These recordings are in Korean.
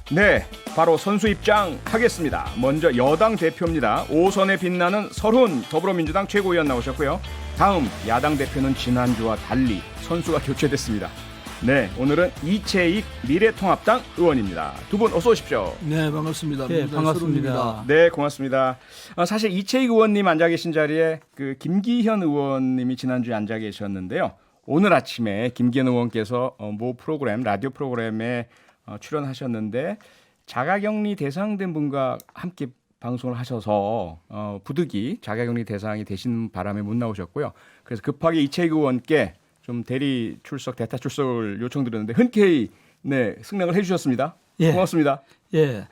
네, 바로 선수 입장하겠습니다. 먼저 여당 대표입니다. 5선에 빛나는 설훈 더불어민주당 최고위원 나오셨고요. 다음 야당 대표는 지난주와 달리 선수가 교체됐습니다. 네, 오늘은 이채익 미래통합당 의원입니다. 두 분 어서 오십시오. 네, 반갑습니다. 네, 반갑습니다. 네, 고맙습니다. 사실 이채익 의원님 앉아 계신 자리에 그 김기현 의원님이 지난주에 앉아 계셨는데요. 오늘 아침에 김기현 의원께서 모 프로그램, 라디오 프로그램에 출연하셨는데 자가격리 대상된 분과 함께 방송을 하셔서 부득이 자가격리 대상이 되신 바람에 못 나오셨고요. 그래서 급하게 이채익 의원께 좀 대리 출석, 대타 출석을 요청드렸는데 흔쾌히 네, 승낙을 해주셨습니다. 예. 고맙습니다. 예.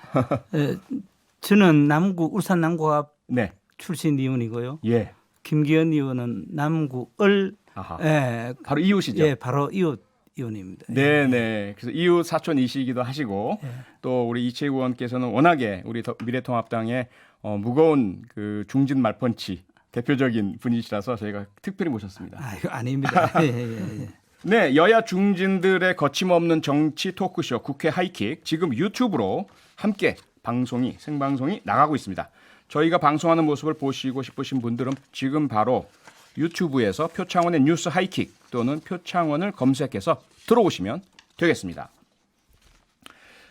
저는 울산 남구갑 네, 출신 의원이고요. 예, 김기현 의원은 남구을 아하. 예, 바로 이웃이죠. 예, 바로 이웃 의원입니다. 네, 네. 그래서 이웃 사촌이시기도 하시고 또 우리 이채익 의원께서는 워낙에 우리 미래통합당의 무거운 그 중진 말펀치 대표적인 분이시라서 저희가 특별히 모셨습니다. 아, 이거 아닙니다. 예. 네, 여야 중진들의 거침없는 정치 토크쇼 국회 하이킥 지금 유튜브로 함께 생방송이 나가고 있습니다. 저희가 방송하는 모습을 보시고 싶으신 분들은 지금 바로 유튜브에서 표창원의 뉴스 하이킥 또는 표창원을 검색해서 들어오시면 되겠습니다.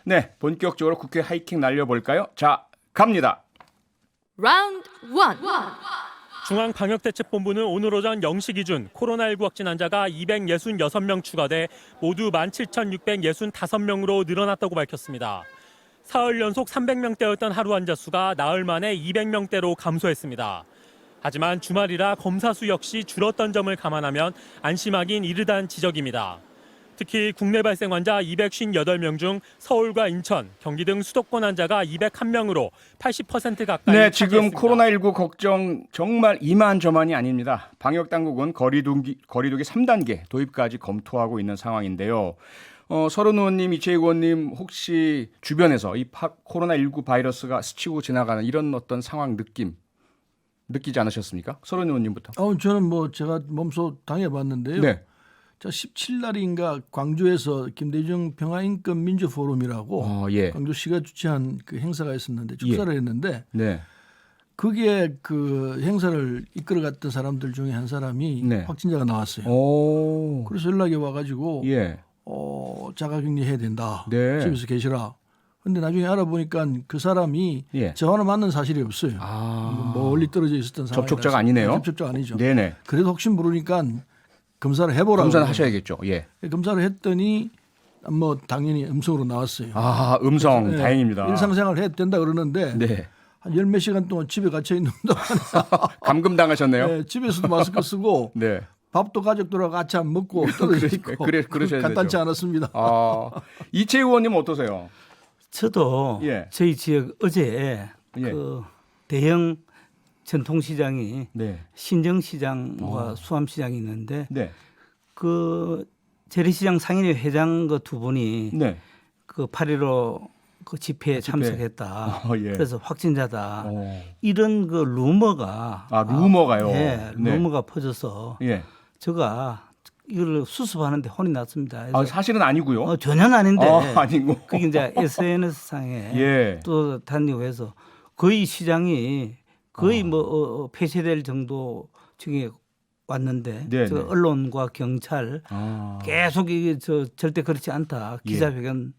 네, 본격적으로 국회 하이킥 날려볼까요? 자, 갑니다. 라운드 1. 중앙방역대책본부는 오늘 오전 0시 기준 코로나19 확진 환자가 266명 추가돼 모두 17,665명으로 늘어났다고 밝혔습니다. 사흘 연속 300명대였던 하루 환자 수가 나흘 만에 200명대로 감소했습니다. 하지만 주말이라 검사 수 역시 줄었던 점을 감안하면 안심하긴 이르다는 지적입니다. 특히 국내 발생 환자 258명 중 서울과 인천, 경기 등 수도권 환자가 201명으로 80% 가까이 네, 지금 차지했습니다. 코로나19 걱정 정말 이만저만이 아닙니다. 방역당국은 거리두기 3단계 도입까지 검토하고 있는 상황인데요. 설훈 의원님, 이채익 의원님 혹시 주변에서 이 코로나19 바이러스가 스치고 지나가는 이런 어떤 상황 느끼지 않으셨습니까? 설훈 의원님부터. 저는 제가 몸소 당해봤는데요. 네. 자, 17날인가 광주에서 김대중 평화인권 민주포럼이라고 예. 광주시가 주최한 그 행사가 있었는데 축사를 했는데 네. 그게 그 행사를 이끌어갔던 사람들 중에 한 사람이 네. 확진자가 나왔어요. 오. 그래서 연락이 와가지고 예. 자가격리 해야 된다. 네. 집에서 계시라. 근데 나중에 알아보니까 그 사람이 예. 저와는 맞는 사실이 없어요. 멀리 떨어져 있었던 상황이 접촉자가 아니네요. 접촉자가 아니죠. 네네. 그래도 혹시 모르니까 검사를 해보라고. 검사는 하셔야겠죠. 예. 검사를 했더니 당연히 음성으로 나왔어요. 음성 네, 다행입니다. 일상생활 해야 된다 그러는데 네. 한 열 몇 시간 동안 집에 갇혀 있는 동안에 감금 당하셨네요. 네, 집에서도 마스크 쓰고 네. 밥도 가족들하고 같이 안 먹고 떨어져 있고 그러셔야 간단치 되죠. 않았습니다. 이채익 의원님 어떠세요? 저도 예. 저희 지역 어제 예. 그 대형 전통시장이 네. 신정시장과 수암시장이 있는데 네. 그 재래시장 상인회 회장 그 두 분이 네. 그 8.15 그 집회에 참석했다. 예. 그래서 확진자다. 어. 이런 그 루머가 루머가요. 네, 네. 루머가 퍼져서 예. 제가 이걸 수습하는데 혼이 났습니다. 그래서 사실은 아니고요. 전혀 아닌데 아니고. 그게 이제 SNS상에 예. 또 다니고 해서 거의 시장이 거의 폐쇄될 정도 중에 왔는데 네, 저 네. 언론과 경찰 계속 이게 절대 그렇지 않다 기자회견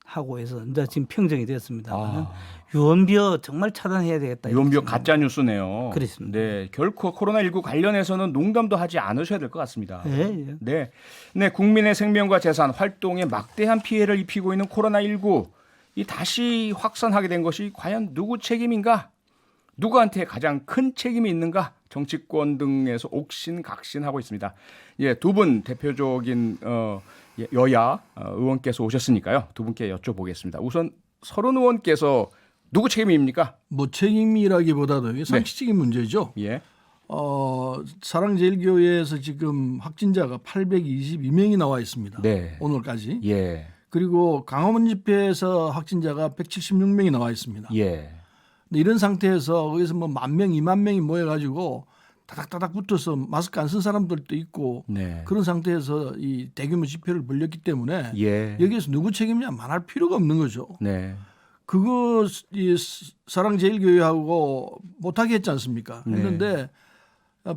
하고 해서 이제 지금 평정이 됐습니다. 유언비어 정말 차단해야 되겠다. 유언비어 가짜 뉴스네요. 그렇습니다. 네, 결코 코로나19 관련해서는 농담도 하지 않으셔야 될 것 같습니다. 예. 네, 네, 국민의 생명과 재산, 활동에 막대한 피해를 입히고 있는 코로나19 이 다시 확산하게 된 것이 과연 누구 책임인가? 누구한테 가장 큰 책임이 있는가? 정치권 등에서 옥신각신하고 있습니다. 예, 두 분 대표적인 여야 의원께서 오셨으니까요. 두 분께 여쭤보겠습니다. 우선 설훈 의원께서 누구 책임입니까? 책임이라기보다도 이게 상식적인 문제죠. 예. 사랑제일교회에서 지금 확진자가 822명이 나와 있습니다. 네. 오늘까지. 예. 그리고 강화문 집회에서 확진자가 176명이 나와 있습니다. 예. 근데 이런 상태에서 거기서 10,000명, 20,000명이 모여가지고 다닥다닥 붙어서 마스크 안 쓴 사람들도 있고 네. 그런 상태에서 이 대규모 집회를 벌였기 때문에 예. 여기에서 누구 책임이냐 말할 필요가 없는 거죠. 네. 그거 이 사랑제일교회하고 못하게 했지 않습니까? 네. 했는데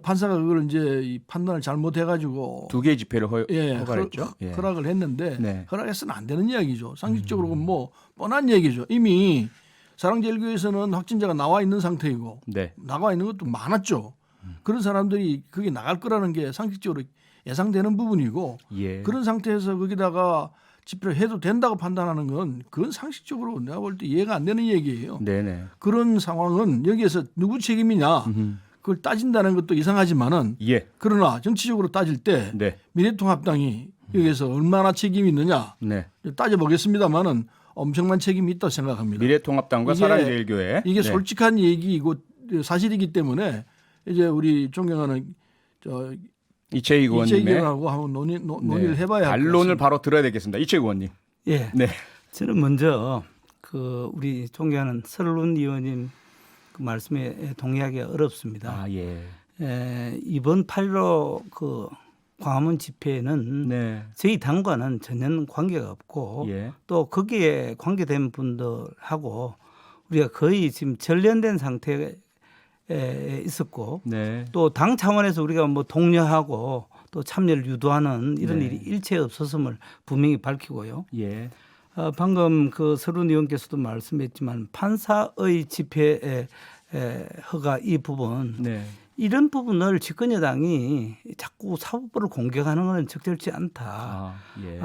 판사가 그걸 이제 이 판단을 잘못해가지고 두 개의 집회를 허가했죠. 허락을 했는데 네. 허락해서는 안 되는 이야기죠. 상식적으로 뭐 뻔한 얘기죠. 이미 사랑제일교회에서는 확진자가 나와 있는 상태이고 네. 나와 있는 것도 많았죠. 그런 사람들이 그게 나갈 거라는 게 상식적으로 예상되는 부분이고 예. 그런 상태에서 거기다가 집회를 해도 된다고 판단하는 건 그건 상식적으로 내가 볼 때 이해가 안 되는 얘기예요. 네네. 그런 상황은 여기에서 누구 책임이냐 그걸 따진다는 것도 이상하지만은 예. 그러나 정치적으로 따질 때 네. 미래통합당이 여기에서 얼마나 책임이 있느냐 네. 따져보겠습니다만은 엄청난 책임이 있다고 생각합니다. 미래통합당과 이게- 사랑제일교회. 이게 네. 솔직한 얘기이고 사실이기 때문에 이제 우리 존경하는 이채익 의원님의 이재경하고 한번 논의를 해봐야 할 것 반론을 같습니다. 바로 들어야 되겠습니다. 이채익 의원님. 예. 네. 저는 먼저 그 우리 존경하는 설훈 의원님 그 말씀에 동의하기가 어렵습니다. 아 예. 이번 8.15 그 광화문 집회는 네. 저희 당과는 전혀 관계가 없고 예. 또 거기에 관계된 분들하고 우리가 거의 지금 전련된 상태에 있었고 네. 또 당 차원에서 우리가 뭐 독려하고 또 참여를 유도하는 이런 네. 일이 일체 없었음을 분명히 밝히고요. 예. 방금 그 서른 의원께서도 말씀했지만 판사의 집회 허가 이 부분 네. 이런 부분을 집권여당이 자꾸 사법부를 공격하는 것은 적절치 않다. 아 예.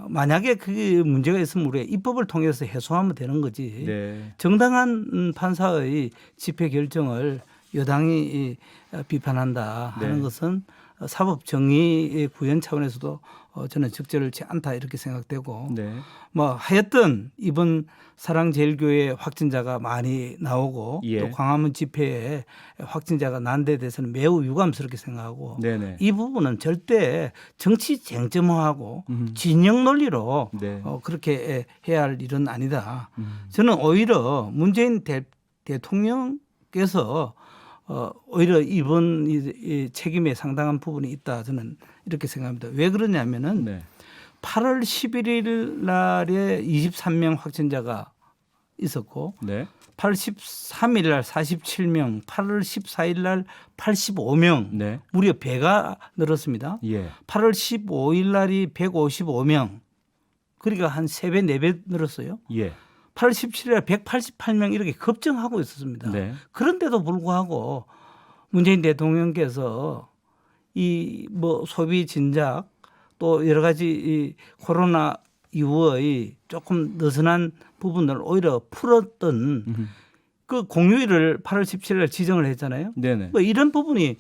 만약에 그게 문제가 있으면 우리가 입법을 통해서 해소하면 되는 거지. 네. 정당한 판사의 집회 결정을 여당이 비판한다 하는 네. 것은 사법 정의 구현 차원에서도 저는 적절치 않다 이렇게 생각되고 네. 뭐 하여튼 이번 사랑제일교회 확진자가 많이 나오고 예. 또 광화문 집회에 확진자가 난 데 대해서는 매우 유감스럽게 생각하고 네네. 이 부분은 절대 정치 쟁점화하고 진영 논리로 네. 그렇게 해야 할 일은 아니다. 저는 오히려 문재인 대통령께서 오히려 이번 이 책임에 상당한 부분이 있다. 저는 이렇게 생각합니다. 왜 그러냐면은 네. 8월 11일 날에 23명 확진자가 있었고 네. 8월 13일 날 47명, 8월 14일 날 85명, 네. 무려 배가 늘었습니다. 예. 8월 15일 날이 155명, 그러니까 한 3배, 4배 늘었어요. 예. 8월 17일 날 188명 이렇게 급증하고 있었습니다. 네. 그런데도 불구하고 문재인 대통령께서 이 뭐 소비 진작 또 여러 가지 이 코로나 이후의 조금 느슨한 부분을 오히려 풀었던 그 공휴일을 8월 17일 날 지정을 했잖아요. 네네. 뭐 이런 부분이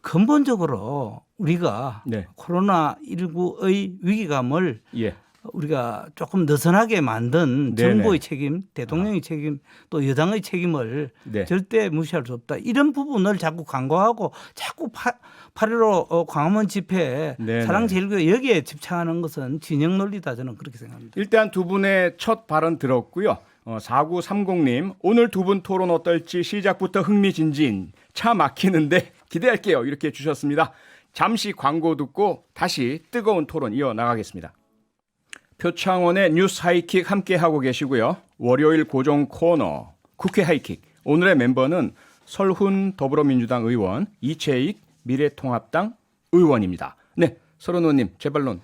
근본적으로 우리가 네. 코로나19의 위기감을 예. 우리가 조금 느슨하게 만든 네네. 정부의 책임, 대통령의 책임, 또 여당의 책임을 네. 절대 무시할 수 없다. 이런 부분을 자꾸 간과하고 자꾸 8.15 광화문 집회에 네네. 사랑제일교회 여기에 집착하는 것은 진영 논리다. 저는 그렇게 생각합니다. 일단 두 분의 첫 발언 들었고요. 4930님 오늘 두 분 토론 어떨지 시작부터 흥미진진 차 막히는데 기대할게요. 이렇게 주셨습니다. 잠시 광고 듣고 다시 뜨거운 토론 이어나가겠습니다. 표창원의 뉴스 하이킥 함께하고 계시고요. 월요일 고정 코너 국회 하이킥. 오늘의 멤버는 설훈 더불어민주당 의원, 이채익 미래통합당 의원입니다. 네, 설훈 의원님 재발론.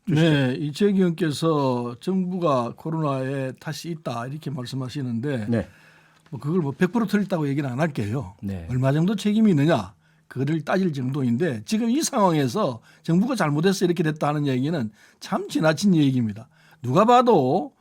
네, 이재경 의원께서 정부가 코로나에 탓이 있다 이렇게 말씀하시는데 네. 뭐 그걸 뭐 100% 틀렸다고 얘기는 안 할게요. 네. 얼마 정도 책임이 있느냐 그를 따질 정도인데 지금 이 상황에서 정부가 잘못해서 이렇게 됐다 하는 얘기는 참 지나친 얘기입니다. 누가 봐도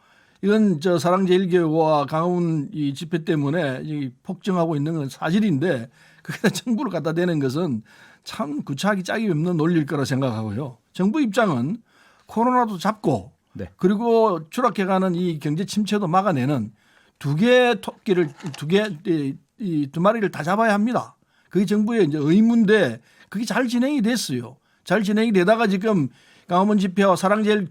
이건 저 사랑제일교회와 강화문 이 집회 때문에 이 폭증하고 있는 건 사실인데 그게 정부를 갖다 대는 것은 참 구차하기 짝이 없는 논리일 거라 생각하고요. 정부 입장은 코로나도 잡고 네. 그리고 추락해가는 이 경제 침체도 막아내는 두 개의 토끼를 두 마리를 다 잡아야 합니다. 그게 정부의 이제 의무인데 그게 잘 진행이 됐어요. 잘 진행이 되다가 지금 강화문 집회와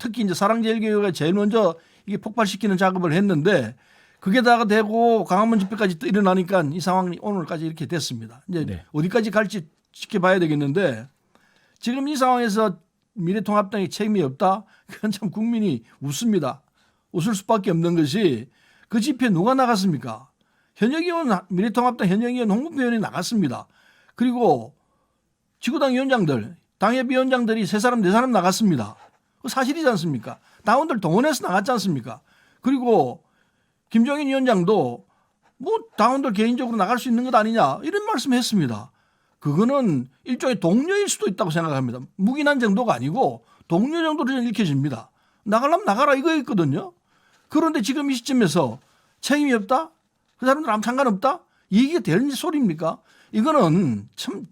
특히 이제 사랑제일교회가 제일 먼저 이게 폭발시키는 작업을 했는데 그게 다가 되고 강화문 집회까지 또 일어나니까 이 상황이 오늘까지 이렇게 됐습니다. 이제 네. 어디까지 갈지 지켜봐야 되겠는데 지금 이 상황에서 미래통합당이 책임이 없다? 그건 참 국민이 웃습니다. 웃을 수밖에 없는 것이 그 집회 누가 나갔습니까? 현역 의원, 미래통합당 현역 의원 홍문표 의원이 나갔습니다. 그리고 지구당 위원장들, 당협위원장들이 3사람, 4사람 나갔습니다. 그 사실이지 않습니까? 당원들 동원해서 나갔지 않습니까? 그리고 김종인 위원장도 뭐 당원들 개인적으로 나갈 수 있는 것 아니냐 이런 말씀했습니다. 그거는 일종의 동료일 수도 있다고 생각합니다. 묵인한 정도가 아니고 동료 정도로 저는 읽혀집니다. 나가려면 나가라 이거였거든요. 그런데 지금 이 시점에서 책임이 없다? 그 사람들 아무 상관없다? 이게 되는 소리입니까? 이거는 참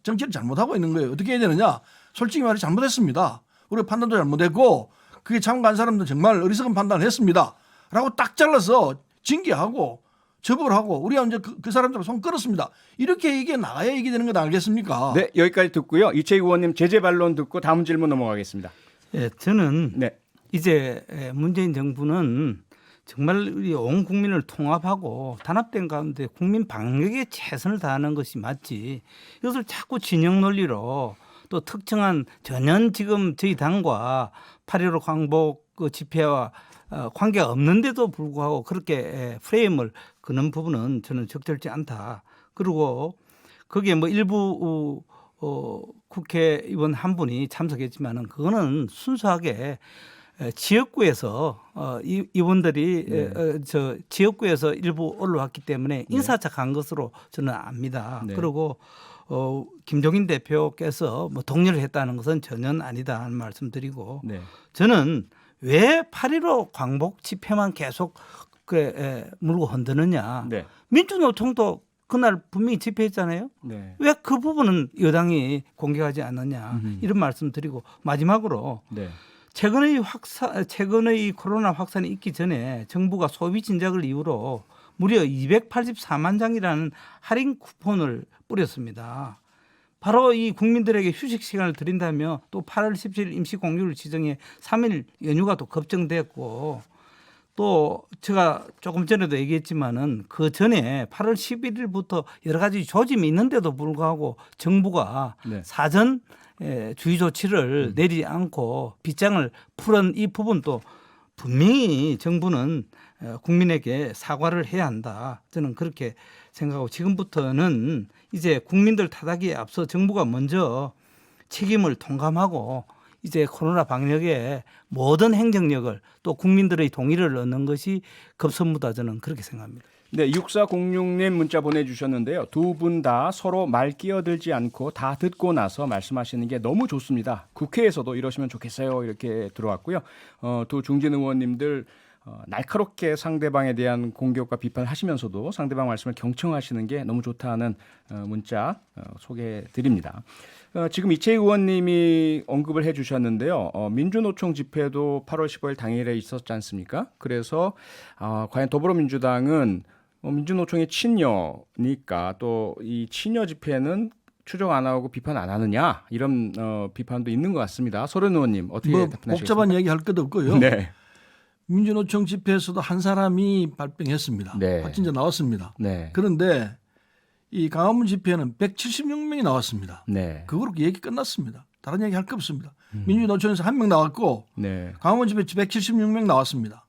정치를 잘못하고 있는 거예요. 어떻게 해야 되느냐? 솔직히 말해 잘못했습니다. 우리 판단도 잘못했고 그게 참가한 사람도 정말 어리석은 판단을 했습니다. 라고 딱 잘라서 징계하고 처벌하고 우리가 이제 그 사람들 손 끌었습니다. 이렇게 얘기해 나가야 얘기 되는 건 알겠습니까? 네, 여기까지 듣고요. 이채익 의원님 제재 반론 듣고 다음 질문 넘어가겠습니다. 예, 저는 네. 이제 문재인 정부는 정말 우리 온 국민을 통합하고 단합된 가운데 국민 방역에 최선을 다하는 것이 맞지. 이것을 자꾸 진영 논리로 또 특정한 전혀 지금 저희 당과 8.15 광복 그 집회와 관계가 없는데도 불구하고 그렇게 프레임을 그는 부분은 저는 적절치 않다. 그리고 거기에 뭐 일부 국회의원 한 분이 참석했지만은 그거는 순수하게 지역구에서 의원들이 저 지역구에서 일부 올라왔기 때문에 인사착한 것으로 저는 압니다. 네. 그리고 김종인 대표께서 뭐 동료를 했다는 것은 전혀 아니다 하는 말씀드리고 네. 저는 왜 8.15 광복 집회만 계속 물고 흔드느냐. 네. 민주노총도 그날 분명히 집회했잖아요. 네. 왜 그 부분은 여당이 공격하지 않느냐 이런 말씀드리고 마지막으로 네. 최근의 코로나 확산이 있기 전에 정부가 소비 진작을 이유로 무려 284만 장이라는 할인 쿠폰을 뿌렸습니다. 바로 이 국민들에게 휴식 시간을 드린다며 또 8월 17일 임시 공휴일 지정해 3일 연휴가 또 급정됐고 또 제가 조금 전에도 얘기했지만은 그 전에 8월 11일부터 여러 가지 조짐이 있는데도 불구하고 정부가 네. 사전 주의 조치를 내리지 않고 빗장을 풀은 이 부분도 분명히 정부는 국민에게 사과를 해야 한다. 저는 그렇게 생각하고 지금부터는 이제 국민들 타닥기에 앞서 정부가 먼저 책임을 통감하고 이제 코로나 방역에 모든 행정력을 또 국민들의 동의를 얻는 것이 급선무다 저는 그렇게 생각합니다. 네, 6406님 문자 보내주셨는데요. 두 분 다 서로 말 끼어들지 않고 다 듣고 나서 말씀하시는 게 너무 좋습니다. 국회에서도 이러시면 좋겠어요. 이렇게 들어왔고요. 두 중진 의원님들 날카롭게 상대방에 대한 공격과 비판을 하시면서도 상대방 말씀을 경청하시는 게 너무 좋다는 문자 소개해드립니다. 지금 이채익 의원님이 언급을 해주셨는데요. 민주노총 집회도 8월 15일 당일에 있었지 않습니까? 그래서 과연 더불어민주당은 민주노총이 친여니까 또 이 친여 집회는 추적 안 하고 비판 안 하느냐 이런 비판도 있는 것 같습니다. 소련 의원님 어떻게 답변하시겠습니까? 복잡한 얘기 할 것도 없고요. 네. 민주노총 집회에서도 한 사람이 발병했습니다. 네. 확진자 나왔습니다. 네. 그런데 이 강화문 집회는 176명이 나왔습니다. 네. 그거로 얘기 끝났습니다. 다른 얘기 할 거 없습니다. 민주노총에서 1명 나왔고 네. 강화문 집회 176명 나왔습니다.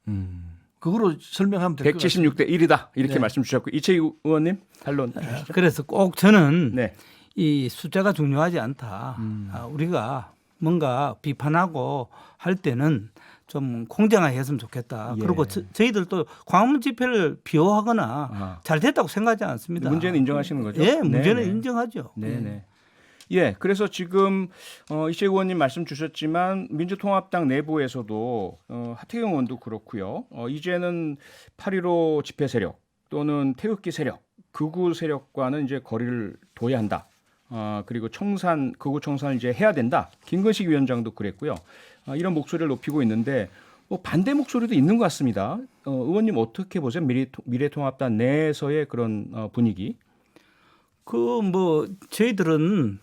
그거로 설명하면 될 것 같습니다. 176대 1이다 이렇게 네. 말씀 주셨고 이채익 의원님 반론 주시죠. 그래서 꼭 저는 네. 이 숫자가 중요하지 않다. 우리가 뭔가 비판하고 할 때는 좀 공정하게 했으면 좋겠다. 예. 그리고 저희들도 광화문 집회를 비호하거나 잘 됐다고 생각하지 않습니다. 문제는 인정하시는 거죠? 예, 문제는 네네. 인정하죠. 네네. 예, 그래서 지금 이채익 의원님 말씀 주셨지만 민주통합당 내부에서도 하태경 의원도 그렇고요. 이제는 8.15 집회 세력 또는 태극기 세력, 극우 세력과는 이제 거리를 둬야 한다. 그리고 극우 청산을 이제 해야 된다. 김건식 위원장도 그랬고요. 이런 목소리를 높이고 있는데 반대 목소리도 있는 것 같습니다. 의원님 어떻게 보세요? 미래통합당 내에서의 그런 분위기? 저희들은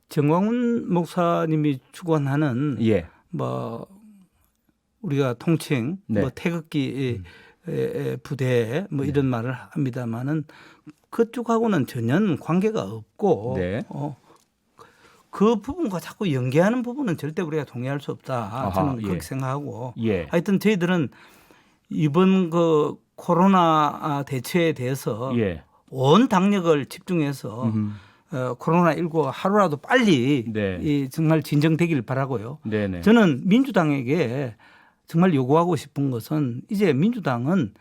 정광훈 목사님이 주관하는 예. 우리가 통칭 네. 태극기 부대 뭐 이런 말을 합니다만은 그쪽하고는 전혀 관계가 없고 네. 그 부분과 자꾸 연계하는 부분은 절대 우리가 동의할 수 없다. 아하, 저는 예. 그렇게 생각하고 예. 하여튼 저희들은 이번 그 코로나 대처에 대해서 예. 온 당력을 집중해서 코로나19가 하루라도 빨리 네. 이 정말 진정되길 바라고요. 네네. 저는 민주당에게 정말 요구하고 싶은 것은 이제 민주당은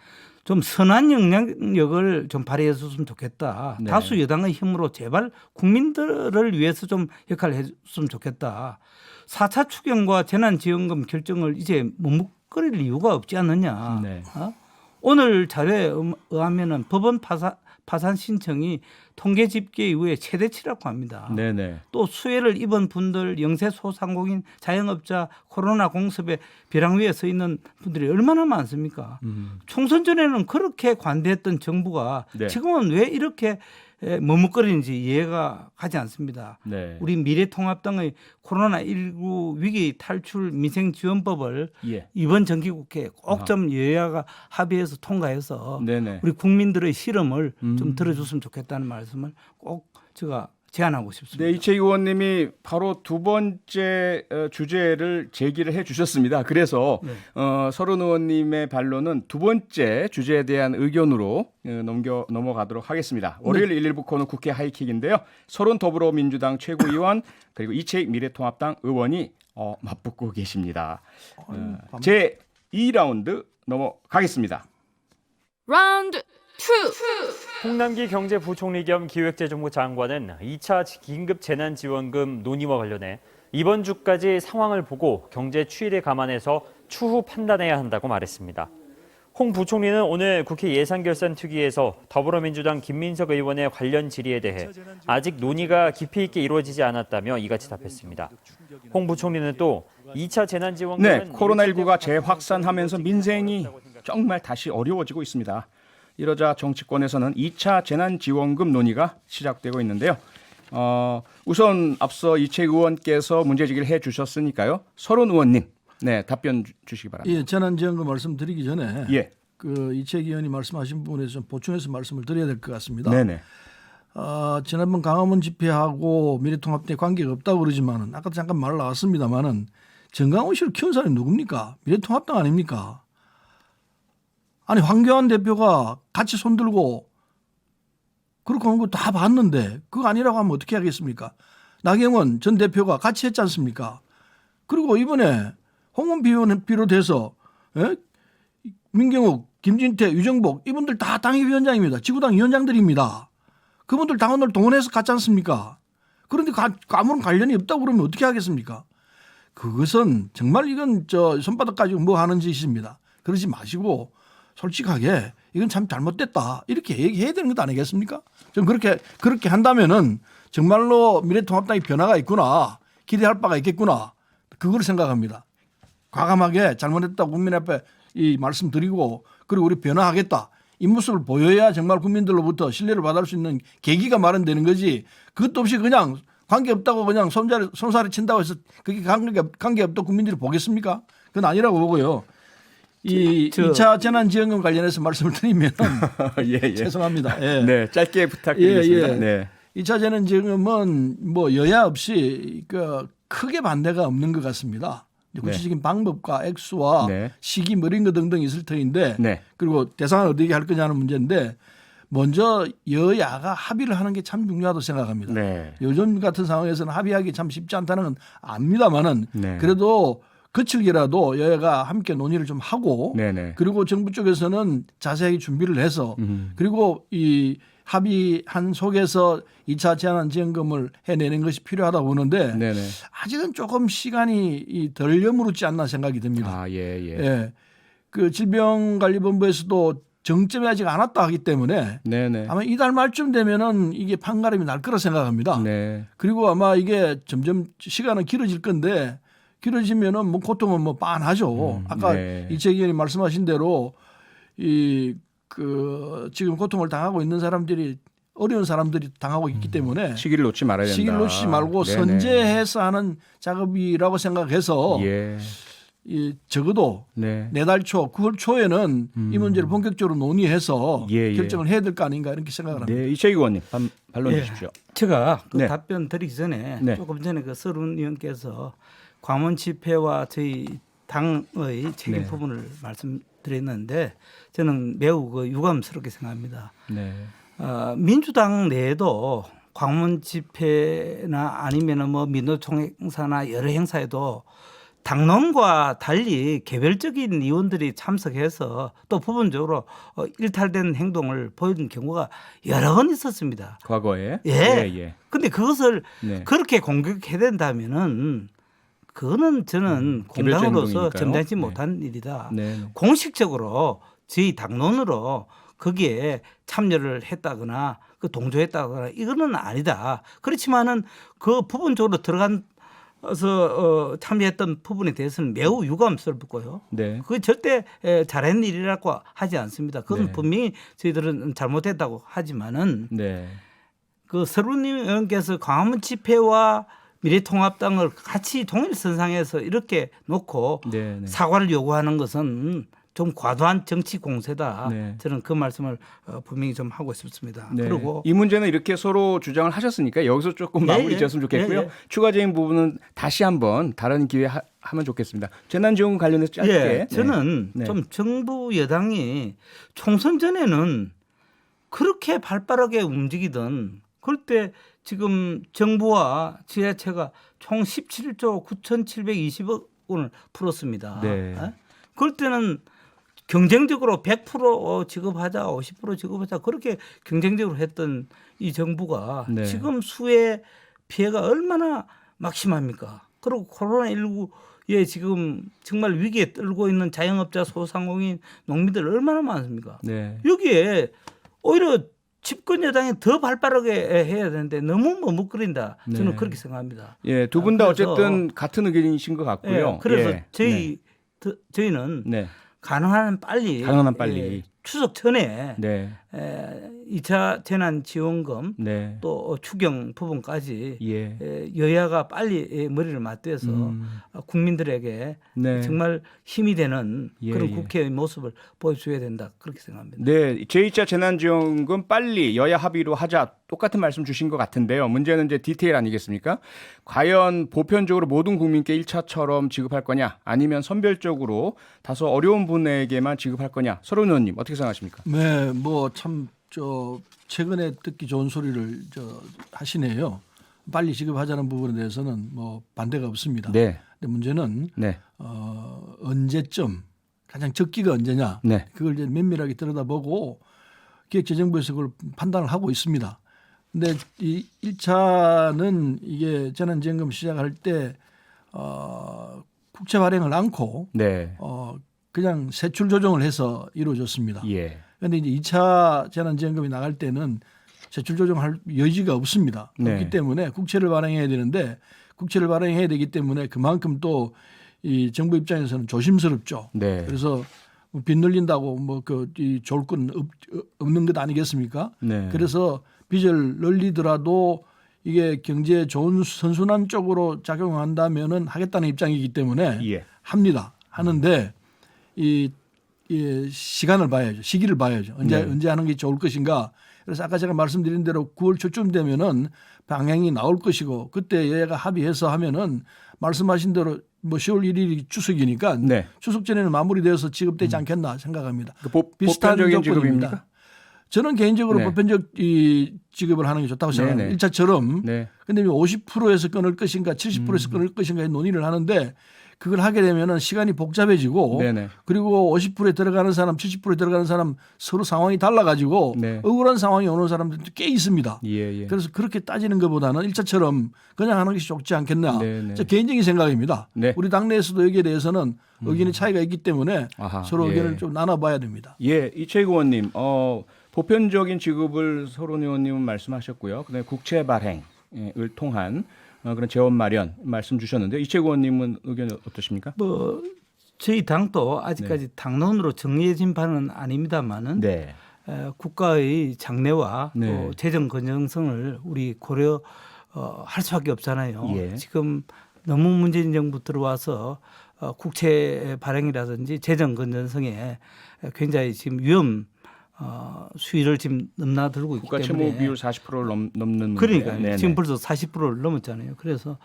좀 선한 영향력을 좀 발휘해 줬으면 좋겠다. 네. 다수 여당의 힘으로 제발 국민들을 위해서 좀 역할을 해 줬으면 좋겠다. 4차 추경과 재난지원금 결정을 이제 머뭇거릴 이유가 없지 않느냐. 네. 오늘 자료에 의하면은 법원 파산 신청이 통계 집계 이후에 최대치라고 합니다. 네네. 또 수혜를 입은 분들, 영세 소상공인, 자영업자, 코로나 공습에 벼랑 위에 서 있는 분들이 얼마나 많습니까? 총선 전에는 그렇게 관대했던 정부가 네. 지금은 왜 이렇게 머뭇거리는지 이해가 가지 않습니다. 네. 우리 미래통합당의 코로나19 위기 탈출 민생지원법을 예. 이번 정기국회에 꼭 좀 여야가 합의해서 통과해서 네네. 우리 국민들의 실험을 좀 들어줬으면 좋겠다는 말씀을 꼭 제가 제안하고 싶습니다. 네, 이채희 의원님이 바로 두 번째 주제를 제기를 해 주셨습니다. 그래서 네. 서른 의원님의 반론은 두 번째 주제에 대한 의견으로 넘어가도록 하겠습니다. 월요일 119 코너 국회 하이킥인데요. 서른 더불어민주당 최고위원 그리고 이채희 미래통합당 의원이 맞붙고 계십니다. 제 2라운드 넘어가겠습니다. Round 2. 홍남기 경제부총리 겸 기획재정부 장관은 2차 긴급재난지원금 논의와 관련해 이번 주까지 상황을 보고 경제 추이를 감안해서 추후 판단해야 한다고 말했습니다. 홍 부총리는 오늘 국회 예산결산특위에서 더불어민주당 김민석 의원의 관련 질의에 대해 아직 논의가 깊이 있게 이루어지지 않았다며 이같이 답했습니다. 홍 부총리는 또 2차 재난지원금은 네, 코로나19가 재확산하면서 민생이 정말 다시 어려워지고 있습니다. 이러자 정치권에서는 2차 재난지원금 논의가 시작되고 있는데요. 우선 앞서 이채희 의원께서 문제제기를 해주셨으니까요. 서른 의원님, 네 답변 주시기 바랍니다. 예, 재난지원금 말씀드리기 전에 예, 그 이채기 의원이 말씀하신 부분에서 좀 보충해서 말씀을 드려야 될 것 같습니다. 네네. 지난번 강화문 집회하고 미래통합당에 관계가 없다고 그러지만은 아까 잠깐 말 나왔습니다만은 정강훈 씨를 키운 사람이 누굽니까? 미래통합당 아닙니까? 아니 황교안 대표가 같이 손들고 그렇게 하는 거 다 봤는데 그거 아니라고 하면 어떻게 하겠습니까? 나경원 전 대표가 같이 했지 않습니까? 그리고 이번에 홍문표 의원 비롯해서 민경욱, 김진태, 유정복 이분들 다 당협위원장입니다. 지구당 위원장들입니다. 그분들 당원을 동원해서 갔지 않습니까? 그런데 아무런 관련이 없다고 그러면 어떻게 하겠습니까? 그것은 정말 이건 손바닥 가지고 뭐 하는 짓입니다. 그러지 마시고 솔직하게 이건 참 잘못됐다 이렇게 얘기해야 되는 것 아니겠습니까? 좀 그렇게 한다면은 정말로 미래통합당이 변화가 있구나 기대할 바가 있겠구나 그걸 생각합니다. 과감하게 잘못했다고 국민 앞에 이 말씀드리고 그리고 우리 변화하겠다 이 모습을 보여야 정말 국민들로부터 신뢰를 받을 수 있는 계기가 마련되는 거지 그것도 없이 그냥 관계없다고 그냥 손살이 친다고 해서 그게 관계없다고 국민들이 보겠습니까? 그건 아니라고 보고요. 이 2차 재난지원금 관련해서 말씀을 드리면 예. 죄송합니다. 예. 네, 짧게 부탁드리겠습니다. 예. 네. 2차 재난지원금은 뭐 여야 없이 크게 반대가 없는 것 같습니다. 구체적인 방법과 액수와 네. 시기 뭐 이런 거 등등 있을 터인데 네. 그리고 대상을 어떻게 할 거냐는 문제인데 먼저 여야가 합의를 하는 게 참 중요하다고 생각합니다. 네. 요즘 같은 상황에서는 합의하기 참 쉽지 않다는 건 압니다만은 네. 그래도 거칠게라도 여야가 함께 논의를 좀 하고 네네. 그리고 정부 쪽에서는 자세하게 준비를 해서 그리고 이 합의한 속에서 2차 재난지원금을 해내는 것이 필요하다고 보는데 네네. 아직은 조금 시간이 덜 여무르지 않나 생각이 듭니다. 예. 그 질병관리본부에서도 정점이 아직 안 왔다 하기 때문에 네네. 아마 이달 말쯤 되면은 이게 판가름이 날 거라 생각합니다. 네. 그리고 아마 이게 점점 시간은 길어질 건데 길어지면은 뭐 고통은 뭐 빤하죠. 아까 네. 이채기 의원이 말씀하신 대로 지금 고통을 당하고 있는 사람들이 어려운 사람들이 당하고 있기 때문에 시기를 놓지 말아야 된다. 시기를 놓치지 말고 네네. 선제해서 하는 작업이라고 생각해서 예. 적어도 네. 내달 초, 9월 초에는 이 문제를 본격적으로 논의해서 예, 예. 결정을 해야 될 거 아닌가 이렇게 생각을 합니다. 네, 이채익 의원님 반론 예. 주십시오. 제가 그 네. 답변 드리기 전에 네. 조금 전에 그 서른 의원께서 광원 집회와 저희 당의 책임 네. 부분을 말씀드렸는데 저는 매우 그 유감스럽게 생각합니다. 네. 민주당 내에도 광원 집회나 아니면은 뭐 민노총 행사나 여러 행사에도 당론과 달리 개별적인 의원들이 참석해서 또 부분적으로 일탈된 행동을 보여준 경우가 여러 번 있었습니다. 과거에 예. 예. 근데 그것을 네. 그렇게 공격해야 된다면은 그거는 저는 개별적 공당으로서 행동이니까요. 점잖지 네. 못한 일이다. 네. 공식적으로 저희 당론으로 거기에 참여를 했다거나 그 동조했다거나 이거는 아니다. 그렇지만은 그 부분적으로 들어가서 참여했던 부분에 대해서는 매우 유감스럽고요. 네. 그게 절대 잘한 일이라고 하지 않습니다. 그건 네. 분명히 저희들은 잘못했다고 하지만은 네. 그 서른 의원께서 광화문 집회와 미래통합당을 같이 동일선상에서 이렇게 놓고 네. 네. 사과를 요구하는 것은 좀 과도한 정치 공세다. 네. 저는 그 말씀을 분명히 좀 하고 싶습니다. 네. 그리고 이 문제는 이렇게 서로 주장을 하셨으니까 여기서 조금 마무리 예. 지었으면 좋겠고요. 예, 예. 추가적인 부분은 다시 한번 다른 기회에 하면 좋겠습니다. 재난지원금 관련해서 짧게. 예, 저는 네. 좀 정부 여당이 총선 전에는 그렇게 발빠르게 움직이던 그럴 때 지금 정부와 지자체가 총 17조 9,720억 원을 풀었습니다. 네. 예? 그럴 때는 경쟁적으로 100% 지급하자, 50% 지급하자 그렇게 경쟁적으로 했던 이 정부가 네. 지금 수해 피해가 얼마나 막심합니까? 그리고 코로나19에 지금 정말 위기에 떨고 있는 자영업자, 소상공인, 농민들 얼마나 많습니까? 네. 여기에 오히려 집권 여당이 더 발빠르게 해야 되는데 너무 머뭇거린다. 저는 네. 그렇게 생각합니다. 예, 두 분 다 그래서- 어쨌든 같은 의견이신 것 같고요. 예, 그래서 예. 저희는 네. 가능한 한 빨리, 가능한 한 빨리. 추석 전에 네. 2차 재난지원금 네. 또 추경 부분까지 예. 여야가 빨리 머리를 맞대서 국민들에게 네. 정말 힘이 되는 예, 그런 예. 국회의 모습을 보여줘야 된다 그렇게 생각합니다. 네, 제2차 재난지원금 빨리 여야 합의로 하자 똑같은 말씀 주신 것 같은데요. 문제는 이제 디테일 아니겠습니까? 과연 보편적으로 모든 국민께 1차처럼 지급할 거냐, 아니면 선별적으로 다소 어려운 분에게만 지급할 거냐? 서른 의원님 어떻게 생각하십니까? 네, 뭐 참 최근에 듣기 좋은 소리를 하시네요. 빨리 지급하자는 부분에 대해서는 뭐 반대가 없습니다. 네, 근데 문제는 네, 언제쯤 가장 적기가 언제냐 네, 그걸 이제 면밀하게 들여다보고 기획재정부에서 그걸 판단을 하고 있습니다. 근데 이 1차는 이게 재난지원금 시작할 때 국채 발행을 않고 네, 그냥 세출 조정을 해서 이루어졌습니다. 예, 그런데 이제 2차 재난지원금이 나갈 때는 세출 조정할 여지가 없습니다. 네. 그렇기 때문에 국채를 발행해야 되는데 국채를 발행해야 되기 때문에 그만큼 또 이 정부 입장에서는 조심스럽죠. 네, 그래서 뭐 빚 늘린다고 뭐 이 좋을 건 없는 것 아니겠습니까? 네, 그래서 빚을 늘리더라도 이게 경제에 좋은 선순환 쪽으로 작용한다면은 하겠다는 입장이기 때문에 예, 합니다. 하는데 이 시간을 봐야죠. 시기를 봐야죠. 네. 언제 하는 게 좋을 것인가. 그래서 아까 제가 말씀드린 대로 9월 초쯤 되면은 방향이 나올 것이고 그때 여야가 합의해서 하면은 말씀하신 대로 뭐 10월 1일이 추석이니까 네. 추석 전에는 마무리되어서 지급되지 않겠나 생각합니다. 그 비슷한 보편적인 조건입니다. 지급입니까? 저는 개인적으로 네. 보편적 이 지급을 하는 게 좋다고 생각합니다. 네네. 1차처럼. 네, 근데 50%에서 끊을 것인가 70%에서 끊을 것인가 논의를 하는데 그걸 하게 되면은 시간이 복잡해지고 네네. 그리고 50%에 들어가는 사람, 70%에 들어가는 사람 서로 상황이 달라가지고 네. 억울한 상황이 오는 사람들도 꽤 있습니다. 예, 예. 그래서 그렇게 따지는 것보다는 1차처럼 그냥 하는 것이 좋지 않겠나. 네네. 저 개인적인 생각입니다. 네. 우리 당내에서도 여기에 대해서는 의견의 차이가 있기 때문에 아하, 서로 예. 의견을 좀 나눠봐야 됩니다. 예, 이채익 의원님, 보편적인 지급을 서른 의원님은 말씀하셨고요. 그다음에 국채 발행을 통한 그런 재원 마련 말씀 주셨는데 이채익 의원님은 의견이 어떠십니까? 뭐 저희 당도 아직까지 당론으로 정해진 바는 아닙니다만은 네, 국가의 장래와 네. 또 재정 건전성을 우리 고려 할 수밖에 없잖아요. 예. 지금 너무 문재인 정부 들어와서 국채 발행이라든지 재정 건전성에 굉장히 지금 위험 수위를 지금 넘나들고 있기 국가 때문에 채무 비율 40%를 넘는 그러니까 문제. 네네. 지금 벌써 40%를 넘었잖아요. 그래서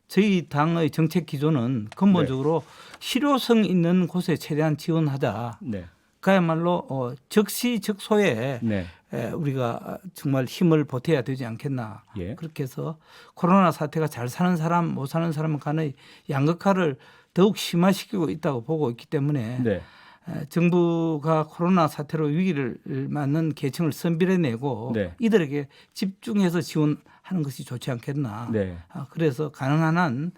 저희 당의 정책 기조는 근본적으로 실효성 있는 곳에 최대한 지원하자. 네. 그야말로 적시적소에 네. 우리가 정말 힘을 보태야 되지 않겠나. 예. 그렇게 해서 코로나 사태가 잘 사는 사람 못 사는 사람 간의 양극화를 더욱 심화시키고 있다고 보고 있기 때문에 네. 정부가 코로나 사태로 위기를 맞는 계층을 선별해내고 네. 이들에게 집중해서 지원하는 것이 좋지 않겠나. 네. 그래서 가능한 한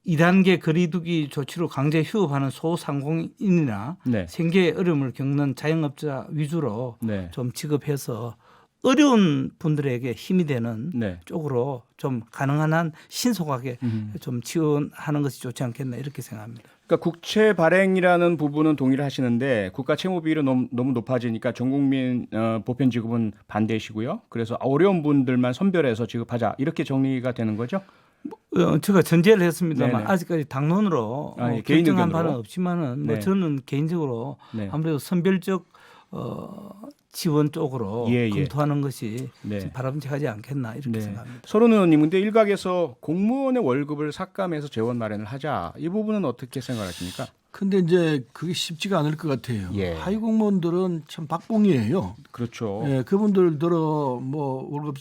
2단계 거리두기 조치로 강제 휴업하는 소상공인이나 네. 생계에 어려움을 겪는 자영업자 위주로 네. 좀 지급해서 어려운 분들에게 힘이 되는 네. 쪽으로 좀 가능한 한 신속하게 좀 지원하는 것이 좋지 않겠나 이렇게 생각합니다. 그러니까 국채 발행이라는 부분은 동의를 하시는데 국가 채무 비율이 너무 높아지니까 전 국민 보편 지급은 반대시고요. 그래서 어려운 분들만 선별해서 지급하자 이렇게 정리가 되는 거죠? 제가 전제를 했습니다만 네네. 아직까지 당론으로 아, 개인 결정한 의견으로? 바는 없지만은 뭐 네. 저는 개인적으로 네. 아무래도 선별적 지원 쪽으로 예, 예. 검토하는 것이 네. 좀 바람직하지 않겠나 이렇게 네. 생각합니다. 서른 의원님, 근데 일각에서 공무원의 월급을 삭감해서 재원 마련을 하자 이 부분은 어떻게 생각하십니까? 근데 이제 그게 쉽지가 않을 것 같아요. 예. 하위 공무원들은 참 박봉이에요. 그렇죠. 예, 그분들 들어 뭐 월급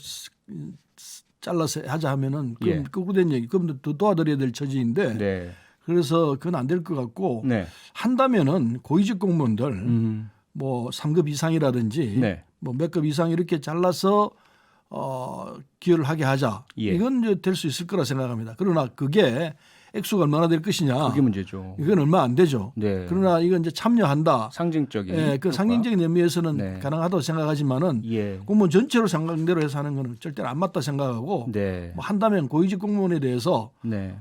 잘라서 하자 하면은 그건 예. 거꾸로 된 얘기. 그분들 또 도와드려야 될 처지인데 네. 그래서 그건 안 될 것 같고 네. 한다면은 고위직 공무원들 뭐 3급 이상이라든지 네. 뭐 몇 급 이상 이렇게 잘라서 기여를 하게 하자. 예. 이건 이제 될 수 있을 거라 생각합니다. 그러나 그게 액수가 얼마나 될 것이냐. 그게 문제죠. 이건 얼마 안 되죠. 네. 그러나 이건 이제 참여한다. 상징적인. 예, 그 효과. 상징적인 의미에서는 네. 가능하다고 생각하지만은 예. 공무원 전체로 상강대로 해서 하는 거는 절대로 안 맞다 생각하고 네. 뭐 한다면 고위직 공무원에 대해서 네.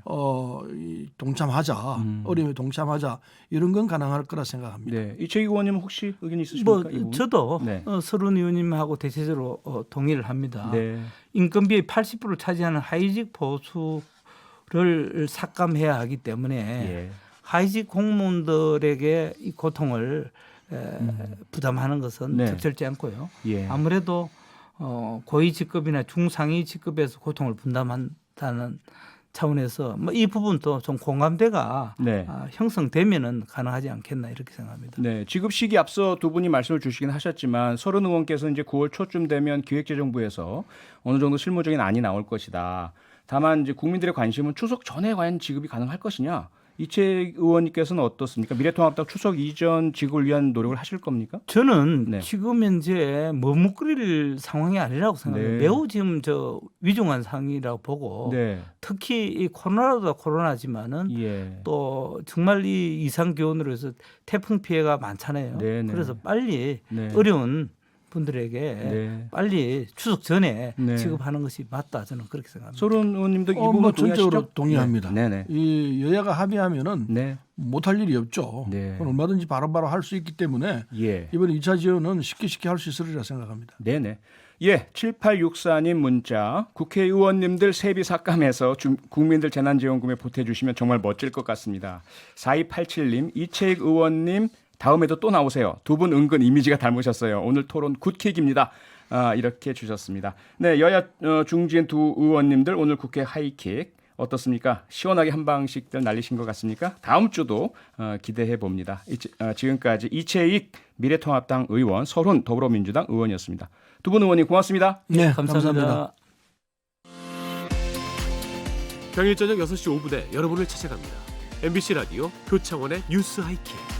동참하자, 어려움에 동참하자 이런 건 가능할 거라 생각합니다. 네. 이채기 의원님 혹시 의견 있으십니까? 뭐 이 부분? 저도 네. 서른 의원님하고 대체적으로 동의를 합니다. 네. 인건비의 80%를 차지하는 하위직 보수를 삭감해야 하기 때문에 예. 하위직 공무원들에게 이 고통을 부담하는 것은 네. 적절치 않고요. 예. 아무래도 고위 직급이나 중상위 직급에서 고통을 분담한다는 차원에서 뭐 이 부분도 좀 공감대가 네. 형성되면은 가능하지 않겠나 이렇게 생각합니다. 네, 지급 시기 앞서 두 분이 말씀을 주시긴 하셨지만 서른 의원께서 이제 9월 초쯤 되면 기획재정부에서 어느 정도 실무적인 안이 나올 것이다. 다만 이제 국민들의 관심은 추석 전에 과연 지급이 가능할 것이냐. 이채 의원님께서는 어떻습니까? 미래통합당 추석 이전 지급을 위한 노력을 하실 겁니까? 저는 네. 지금 현재 머뭇거릴 상황이 아니라고 생각해요. 네. 매우 지금 위중한 상황이라고 보고 네, 특히 이 코로나도 코로나지만은 예, 또 정말 이 이상 기온으로 해서 태풍 피해가 많잖아요. 네, 네. 그래서 빨리 네. 어려운 분들에게 네. 빨리 추석 전에 네. 지급하는 것이 맞다 저는 그렇게 생각합니다. 서른 의원님도 이 부분 뭐 동의하시죠? 전적으로 동의합니다. 네, 네, 이 여야가 합의하면은 네, 못할 일이 없죠. 네. 그건 얼마든지 바로바로 할 수 있기 때문에 예. 이번 2차 지원은 쉽게 할 수 있으리라 생각합니다. 네네. 예, 7864님 문자. 국회의원님들 세비 삭감해서 국민들 재난지원금에 보태주시면 정말 멋질 것 같습니다. 4287님, 이채익 의원님 다음에도 또 나오세요. 두 분 은근 이미지가 닮으셨어요. 오늘 토론 굿킥입니다. 이렇게 주셨습니다. 네, 여야 중진 두 의원님들 오늘 국회 하이킥 어떻습니까? 시원하게 한 방씩들 날리신 것 같습니까? 다음 주도 기대해 봅니다. 지금까지 이채익 미래통합당 의원, 서훈 더불어민주당 의원이었습니다. 두 분 의원님 고맙습니다. 네, 감사합니다. 평일 저녁 6시 5분에 여러분을 찾아갑니다. MBC 라디오 표창원의 뉴스 하이킥.